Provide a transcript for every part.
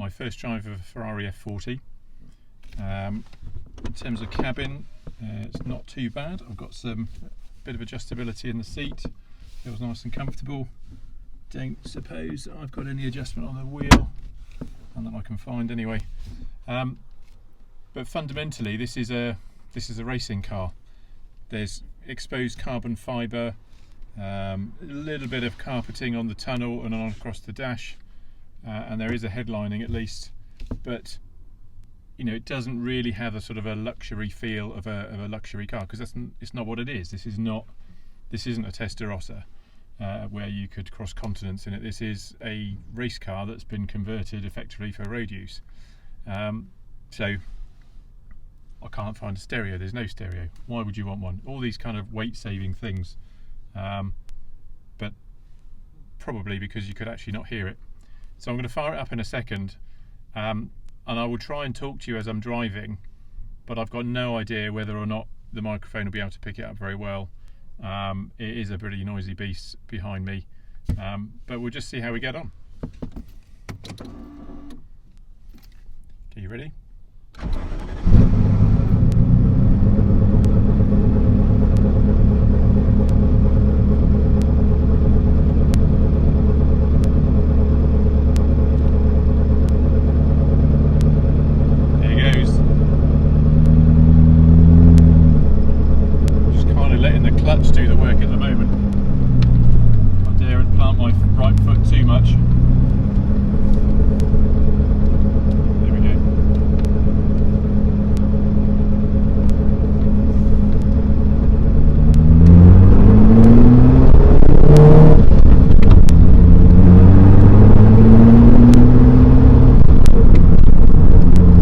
my first drive of a Ferrari F40. In terms of cabin, it's not too bad. I've got some bit of adjustability in the seat. Feels nice and comfortable. Don't suppose I've got any adjustment on the wheel, and that I can find anyway. But fundamentally, this is a racing car. There's exposed carbon fibre, a little bit of carpeting on the tunnel and on across the dash, and there is a headlining at least. But you know, it doesn't really have a sort of a luxury feel of a luxury car, because it's not what it is. This isn't a Testarossa where you could cross continents in it. This is a race car that's been converted effectively for road use. So I can't find a stereo. There's no stereo. Why would you want one? All these kind of weight-saving things, but probably because you could actually not hear it. So I'm going to fire it up in a second. And I will try and talk to you as I'm driving, but I've got no idea whether or not the microphone will be able to pick it up very well. It is a pretty noisy beast behind me, but we'll just see how we get on. Okay, you ready? Clutch do the work at the moment. I daren't plant my right foot too much. There we go.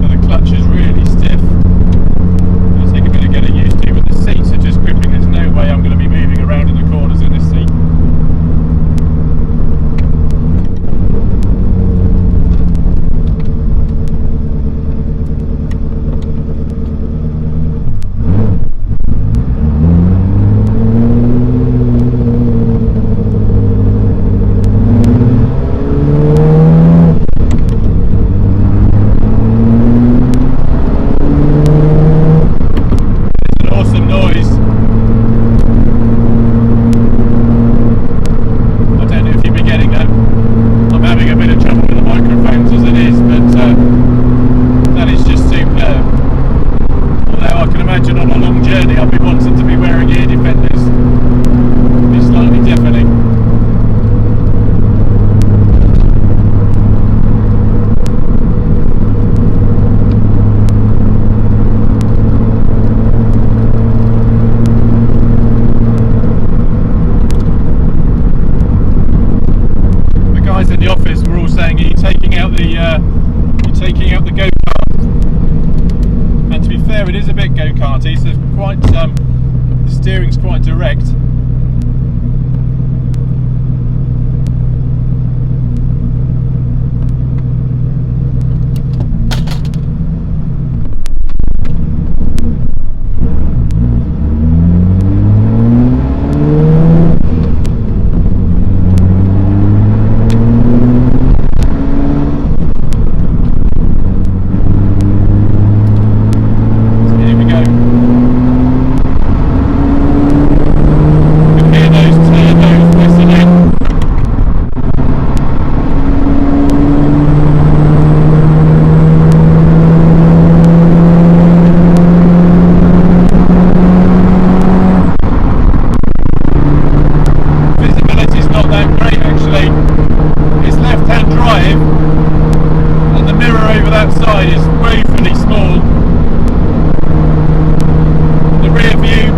So the clutch is really stiff. It'll take a bit of getting used to, but the seats are just gripping. There's no way I'm going to be moving around in the corners in this seat. It's an awesome noise. I'm having a bit of trouble with the microphones as it is, but that is just superb. Although I can imagine on a long journey I'll be wanting to be wearing ear defenders. It's slightly deafening. In the office we're all saying, are you taking out the go-kart? And to be fair, it is a bit go-karty, so it's quite the steering's quite direct. And the mirror over that side is woefully small. The rear view,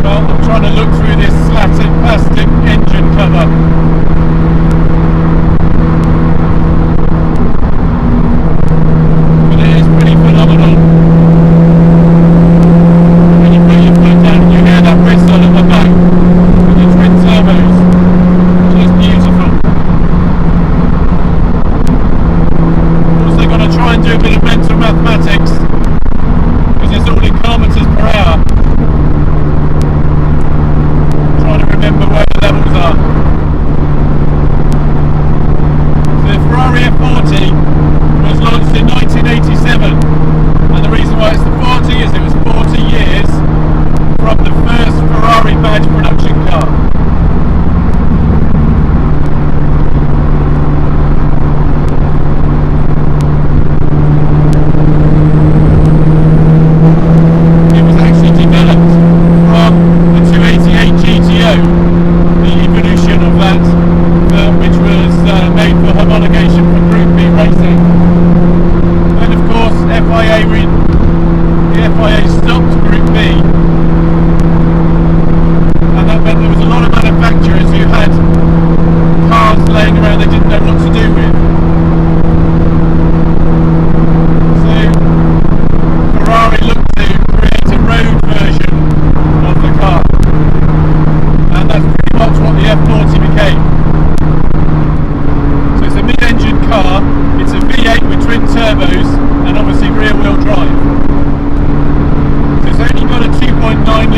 well, I'm trying to look through this slatted plastic engine cover. But it is pretty phenomenal. When you put your foot down and you hear that whistle at the back with the twin turbos, just beautiful. Also got to try and do a bit of mental mathematics, because it's all in kilometres per hour. Trying to remember where the levels are. So the Ferrari F40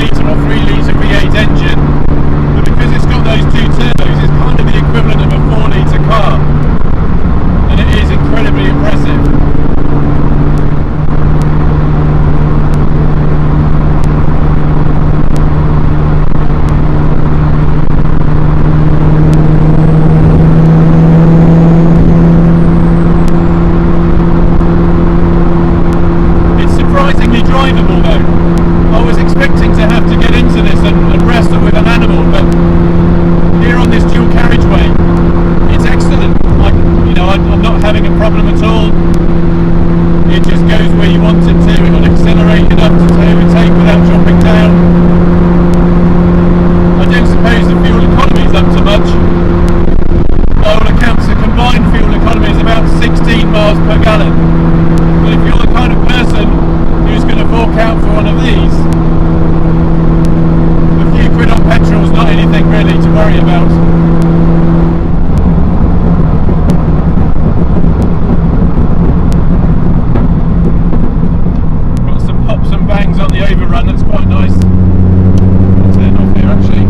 litre or 3 litre V8 engine, but because it's got those two turbos, it's kind of the equivalent of a 4 litre car, and it is incredibly impressive. Drivable though. I was expecting to have to get into this and wrestle with an animal, but here on this dual carriageway, it's excellent. I'm not having a problem at all. It just goes where you want it to. It will accelerate enough to overtake without dropping down. I don't suppose the fuel economy is up to much. By all accounts, the combined fuel economy is about 16 miles per gallon. But if you're the kind of person who's going to fork out for one of these, a few quid on petrol is not anything really to worry about. Got some pops and bangs on the overrun, that's quite nice. Let's turn off here actually.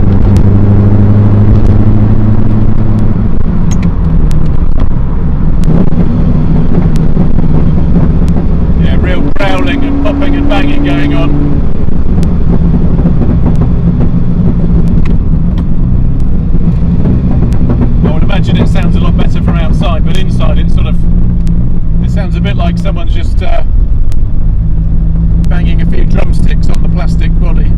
Growling and popping and banging going on. I would imagine it sounds a lot better from outside, but inside it sounds a bit like someone's just banging a few drumsticks on the plastic body.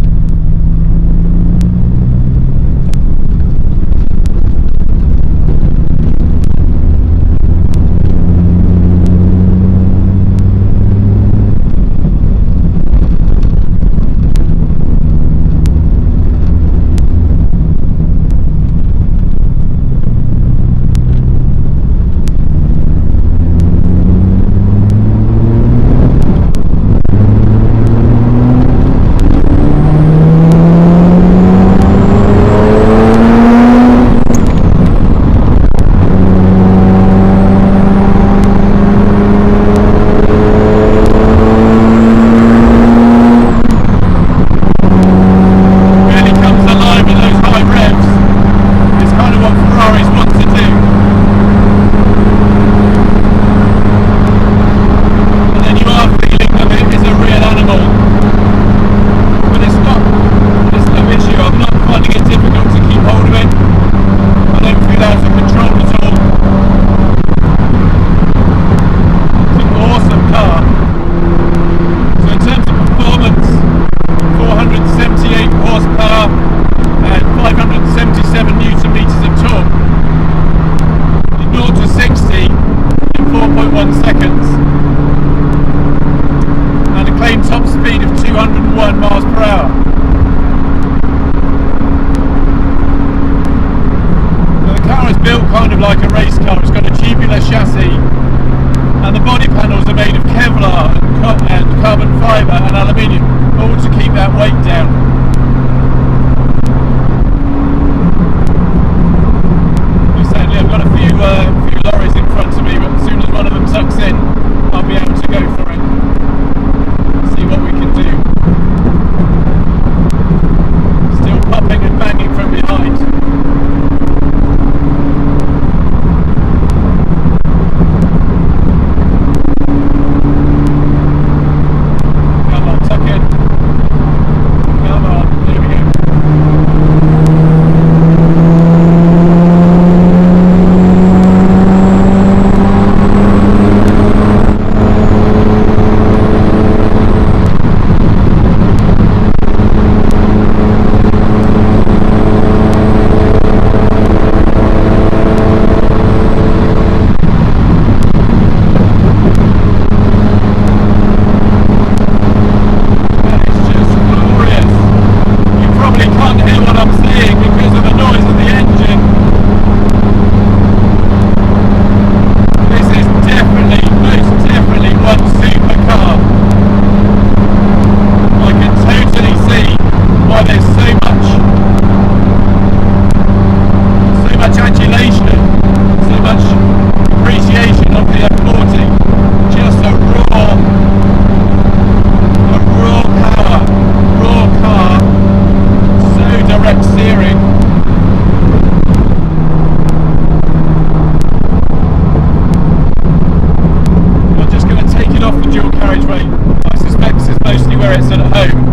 dual carriageway. I suspect this is mostly where it's at home,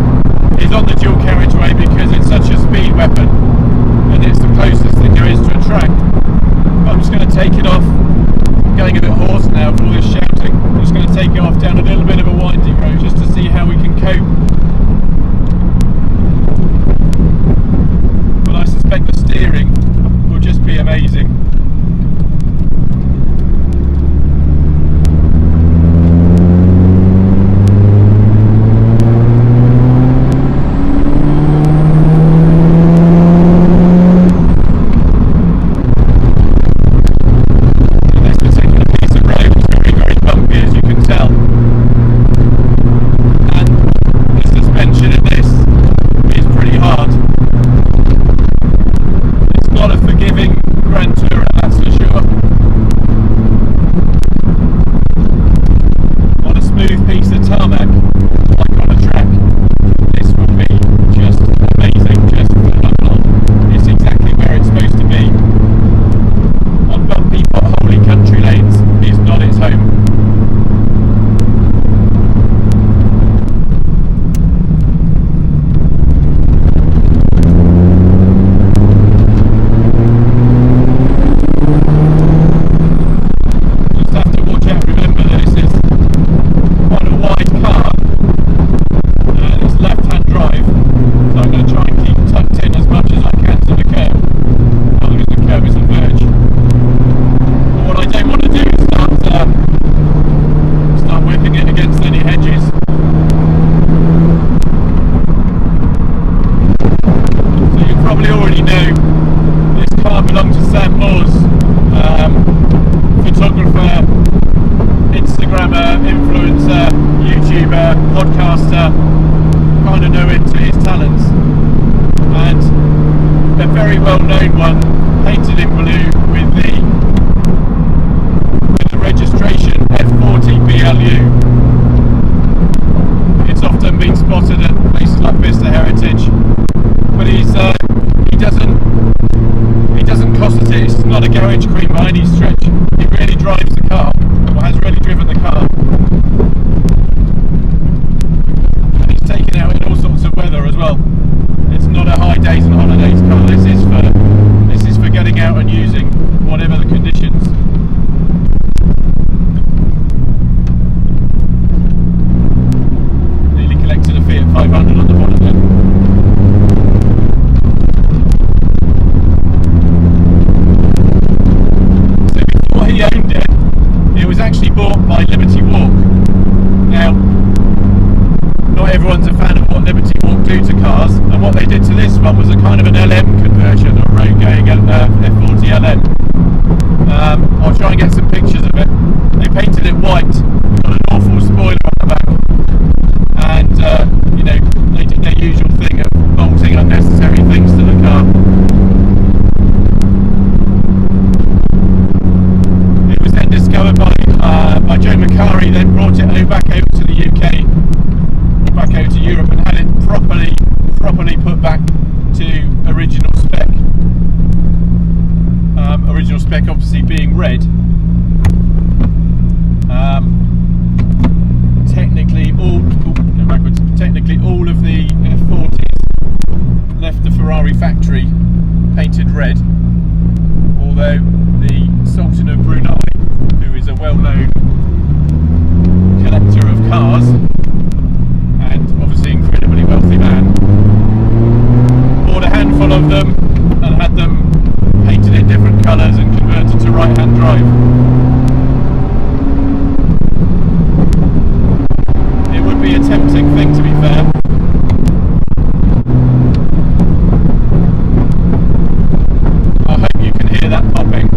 is on the dual carriageway, because it's such a speed weapon and it's the closest thing there is to a track. I'm just going to take it off. I'm getting a bit hoarse now for all this shouting. I'm just going to take it off down a little bit of a winding road just to see how we can cope. But I suspect the steering will just be amazing. Podcaster, kind of know him to his talents, and a very well known one, painted in blue with the registration F40 BLU. It's often been spotted at places like Vista Heritage, but he doesn't cost it. It's not a garage cream by any stretch. He really drives the car, or has really driven the car. Taken out in all sorts of weather as well. It's not a high days and holidays car. This is for getting out and using whatever the conditions. Nearly collected a Fiat 500 on the bonnet then. So before he owned it, it was actually bought by Liberty Walk. Now, not everyone's a fan of what Liberty Walk do to cars, and what they did to this one was a kind of an LM conversion, a road going F40 LM. I'll try and get some pictures of it. They painted it white, got an awful spoiler on the back, and they did their usual thing of bolting unnecessary things to the car. It was then discovered by Joe Macari, then brought it back over to the UK, back out to Europe, and had it properly put back to original spec. Original spec obviously being red. Technically all of the F40s left the Ferrari factory painted red, although the Sultan of Brunei, who is a well-known collector of cars and obviously incredibly wealthy man, bought a handful of them and had them painted in different colours and converted to right-hand drive. It would be a tempting thing, to be fair. I hope you can hear that popping.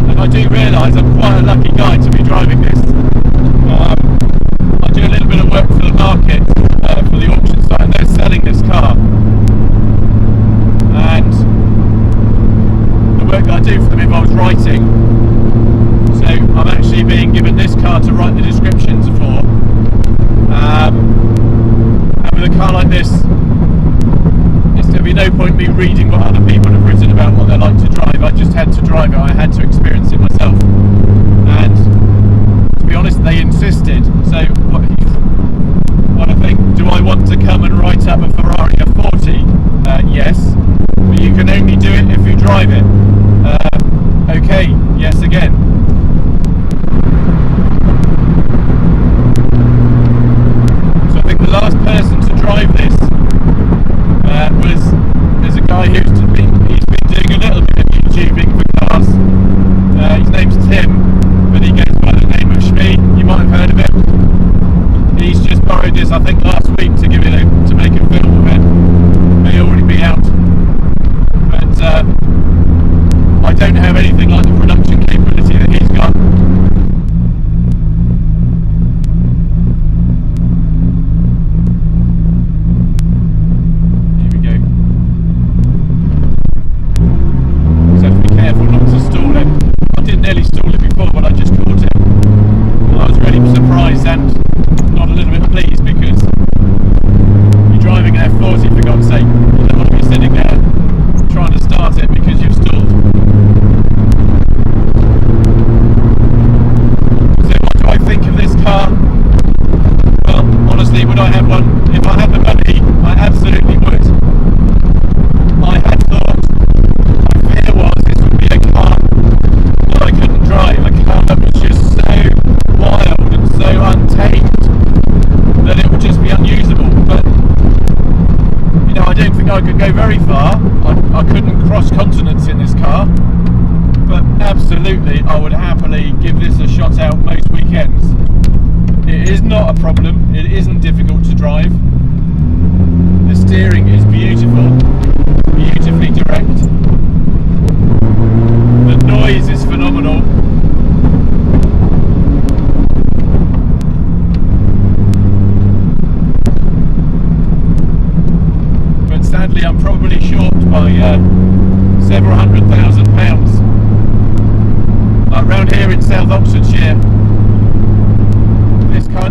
And I do realise I'm quite a lucky guy to be driving this. I do a little bit of work for the market, for the auction site, and they're selling this car. And the work that I do for them involves writing. So I'm actually being given this car to write the descriptions for. And with a car like this, there's going to be no point me reading what other people have written about what they're like to drive. I just had to drive it. I had to experience it myself. And to be honest, they insisted. So what I think, do I want to come and write up a Ferrari F40? Yes, but you can only do it if you drive it. Okay, yes again. So I think the last person to drive this there's a guy he's been doing a little bit of YouTubing for cars. His name's Tim, but he goes by the name of Shmee. You might have heard of him. He's just borrowed this, I think, last week to make a film of it. May already be out, but I don't have anything like the production capability that he's got. Here we go. Just have to be careful not to stall it. I did nearly stall it before, but I just caught it. I was really surprised and not a little bit pleased, because you're driving an F40, for God's sake. You don't want to be sitting there trying to start it because you've stalled. So what do I think of this car? Well, honestly, would I have one? If I had the money, I absolutely would. I had thought, my fear was this would be a car that I couldn't drive, a car that was just so wild and so untamed that it would just be unusable. But you know, I don't think I could go very far. I couldn't cross continents in this car, but absolutely I would happily give this a shot out most weekends. It is not a problem, it isn't difficult to drive. The steering is beautiful, beautifully direct. The noise is phenomenal. But sadly I'm probably short by several £100,000. Like round here in South Oxfordshire,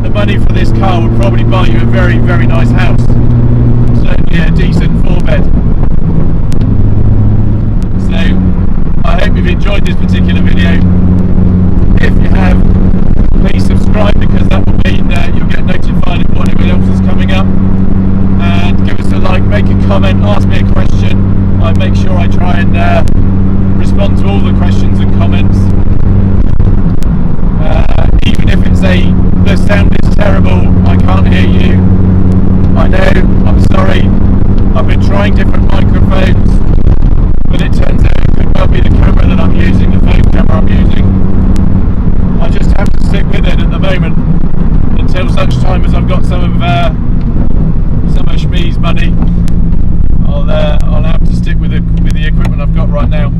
the money for this car would probably buy you a very, very nice house. Certainly a decent 4-bed. So I hope you've enjoyed this particular video. If you have, please subscribe, because that will mean you'll get notified of whatever else is coming up. And give us a like, make a comment, ask me a question. I make sure I try and respond to all the questions and comments. Even if it's the sound is terrible, I can't hear you, I know, I'm sorry. I've been trying different microphones, but it turns out it could well be the camera that I'm using, the phone camera I'm using. I just have to stick with it at the moment until such time as I've got some of Shmee's money. I'll have to stick with the equipment I've got right now.